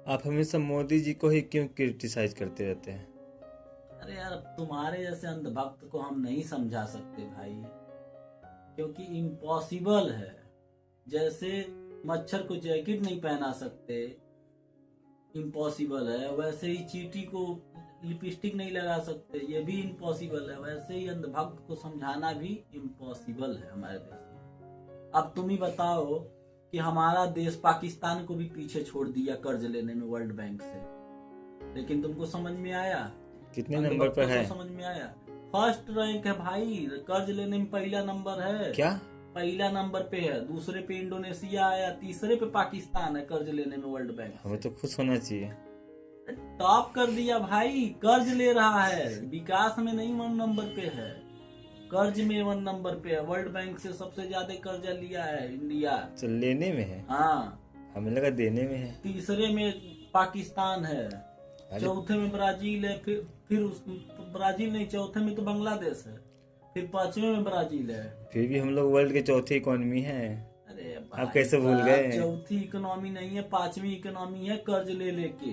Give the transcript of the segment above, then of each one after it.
आप हमेशा मोदी जी को ही क्यों क्रिटिसाइज करते रहते हैं? अरे यार, तुम्हारे जैसे अंधभक्त को हम नहीं समझा सकते भाई, क्योंकि इम्पॉसिबल है। जैसे मच्छर को जैकेट नहीं पहना सकते, इम्पॉसिबल है, वैसे ही चींटी को लिपस्टिक नहीं लगा सकते, ये भी इम्पॉसिबल है। वैसे ही अंधभक्त को समझाना भी इम्पॉसिबल है हमारे देश में। अब तुम ही बताओ कि हमारा देश पाकिस्तान को भी पीछे छोड़ दिया कर्ज लेने में वर्ल्ड बैंक से, लेकिन तुमको समझ में आया? कितने नंबर पर अंधभक्तों है? को समझ में आया? फर्स्ट रैंक है भाई, कर्ज लेने में पहला नंबर है। क्या? पहला नंबर पे है, दूसरे पे इंडोनेशिया आया, तीसरे पे पाकिस्तान है कर्ज लेने में वर्ल्ड बैंक से। हमें तो खुश होना चाहिए। टॉप कर दिया भाई, कर्ज ले रहा है, विकास में नहीं 1 नंबर पे है, कर्ज में 1 नंबर पे है। वर्ल्ड बैंक से सबसे ज्यादा कर्जा लिया है इंडिया। तो लेने में है? हाँ, हमें लगा देने में है। तीसरे में पाकिस्तान है, अरे चौथे में ब्राजील है, फिर ब्राजील नहीं, चौथे में तो बांग्लादेश है, फिर पांचवे में ब्राजील है। फिर भी हम लोग वर्ल्ड के चौथी इकोनॉमी है। अरे आप कैसे भूल साहब, गए? चौथी इकोनॉमी नहीं है, पांचवी इकोनॉमी है। कर्ज ले लेके,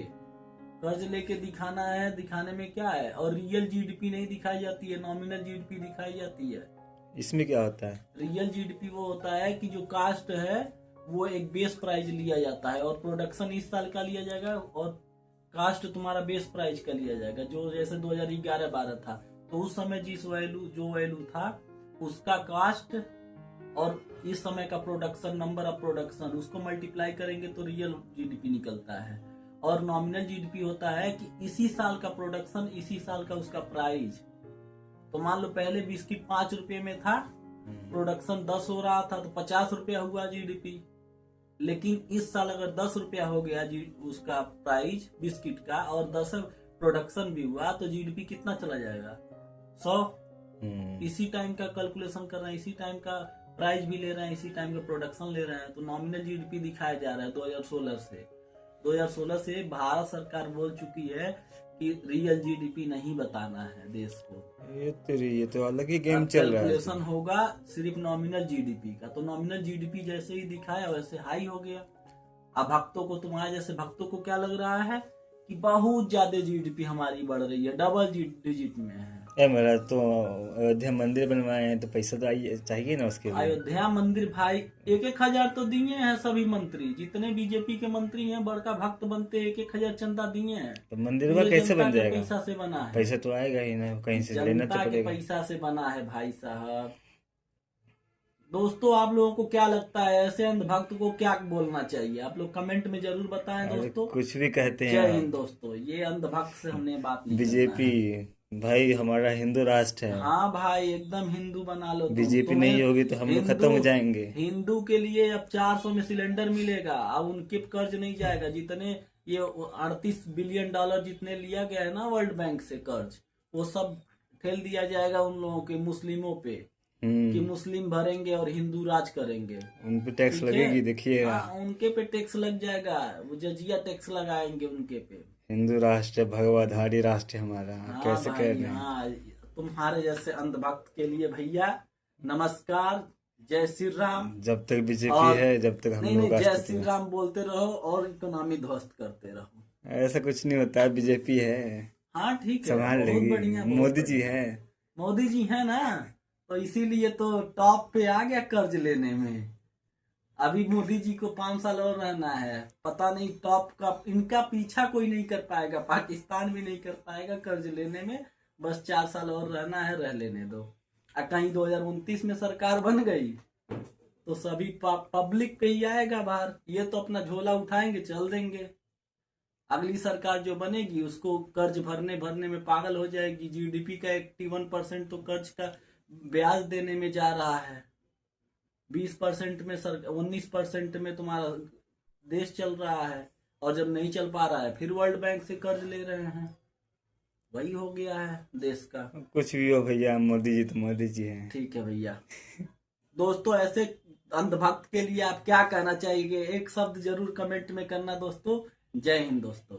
कर्ज लेके दिखाना है। दिखाने में क्या है? और रियल जीडीपी नहीं दिखाई जाती है, नॉमिनल जीडीपी दिखाई जाती है। इसमें क्या होता है? रियल जीडीपी वो होता है कि जो कास्ट है वो एक बेस प्राइस लिया जाता है, और प्रोडक्शन इस साल का लिया जाएगा, और कास्ट तुम्हारा बेस प्राइस का लिया जाएगा। जो जैसे 2011-12 था, तो उस समय जो वैल्यू था उसका कास्ट, और इस समय का प्रोडक्शन, नंबर ऑफ प्रोडक्शन, उसको मल्टीप्लाई करेंगे तो रियल जीडीपी निकलता है। और नॉमिनल जीडीपी होता है कि इसी साल का प्रोडक्शन, इसी साल का उसका प्राइस। तो मान लो पहले बिस्किट 5 रुपए में था, प्रोडक्शन 10 हो रहा था, तो 50 रुपया हुआ जीडीपी। लेकिन इस साल अगर 10 रुपया हो गया उसका प्राइस बिस्किट का, और 10 प्रोडक्शन भी हुआ, तो जीडीपी कितना चला जाएगा? 100। इसी टाइम का कैलकुलेशन कर रहे हैं, इसी टाइम का प्राइस भी ले रहे हैं, इसी टाइम का प्रोडक्शन ले रहे हैं, तो नॉमिनल जीडीपी दिखाया जा रहा है 2016 से भारत सरकार बोल चुकी है कि रियल जीडीपी नहीं बताना है देश को। ये तो अलग ही गेम चल रहा है। कैलकुलेशन होगा सिर्फ नॉमिनल जीडीपी का, तो नॉमिनल जीडीपी जैसे ही दिखाया वैसे हाई हो गया। अब भक्तों को, तुम्हारे जैसे भक्तों को क्या लग रहा है कि बहुत ज्यादा जीडीपी हमारी बढ़ रही है, डबल डिजिट में है। मेरा तो अयोध्या मंदिर बनवाए हैं, तो पैसा तो चाहिए ना उसके लिए। अयोध्या मंदिर भाई 1,000 तो दिए हैं सभी मंत्री, जितने बीजेपी के मंत्री हैं, बड़का भक्त बनते 1,000 चंदा दिए हैं। तो मंदिर का कैसे बन जाएगा? पैसा से बना है, पैसा तो आएगा ही ना, कहीं से लेना तो जनता के पड़ेगा। पैसा से बना है भाई साहब। दोस्तों, आप लोगों को क्या लगता है, ऐसे अंधभक्त को क्या बोलना चाहिए? आप लोग कमेंट में जरूर बताएं दोस्तों। कुछ भी कहते हैं जय आप। हिंद दोस्तों, ये अंधभक्त से हमने बात नहीं बीजेपी करना है। भाई हमारा हिंदू राष्ट्र है। हाँ भाई, एकदम हिंदू बना लो तुम। बीजेपी नहीं होगी तो हम लोग खत्म हो जाएंगे। हिंदू के लिए अब 400 में सिलेंडर मिलेगा, अब उनके कर्ज नहीं जाएगा। जितने ये 38 बिलियन डॉलर जितने लिया गया है ना वर्ल्ड बैंक से कर्ज, वो सब ठेल दिया जाएगा उन लोगों के, मुस्लिमों पे, कि मुस्लिम भरेंगे और हिंदू राज करेंगे। उन पे टैक्स लगेगी, देखिएगा। उनके पे टैक्स लग जाएगा, वो जजिया टैक्स लगाएंगे उनके पे। हिंदू राष्ट्र, भगवाधारी राष्ट्र है हमारा। हाँ कैसे भाई, कह रहे हैं? हाँ, तुम्हारे जैसे अंधभक्त के लिए भैया नमस्कार, जय श्री राम। जब तक बीजेपी है, जब तक हम नहीं लोग नहीं, जय राष्ट्र श्री राम बोलते रहो और इकोनॉमी ध्वस्त करते रहो। ऐसा कुछ नहीं होता है, बीजेपी है, हाँ ठीक है, संभाल बहुत लेगी। बढ़िया, बहुत मोदी जी बढ़िया। है। मोदी जी है ना, तो इसीलिए तो टॉप पे आ गया कर्ज लेने में। अभी मोदी जी को 5 साल और रहना है, पता नहीं टॉप का इनका पीछा कोई नहीं कर पाएगा, पाकिस्तान भी नहीं कर पाएगा कर्ज लेने में। बस 4 साल और रहना है, रह लेने दो। कहीं 2029 में सरकार बन गई तो सभी पब्लिक पे ही आएगा भार। ये तो अपना झोला उठाएंगे, चल देंगे। अगली सरकार जो बनेगी उसको कर्ज भरने में पागल हो जाएगी। जीडीपी का 81% तो कर्ज का ब्याज देने में जा रहा है, 20% में 19% में तुम्हारा देश चल रहा है, और जब नहीं चल पा रहा है फिर वर्ल्ड बैंक से कर्ज ले रहे हैं। वही हो गया है देश का। कुछ भी हो भैया, मोदी जी तो मोदी जी हैं। ठीक है भैया। दोस्तों, ऐसे अंधभक्त के लिए आप क्या कहना चाहिए? एक शब्द जरूर कमेंट में करना दोस्तों। जय हिंद दोस्तों।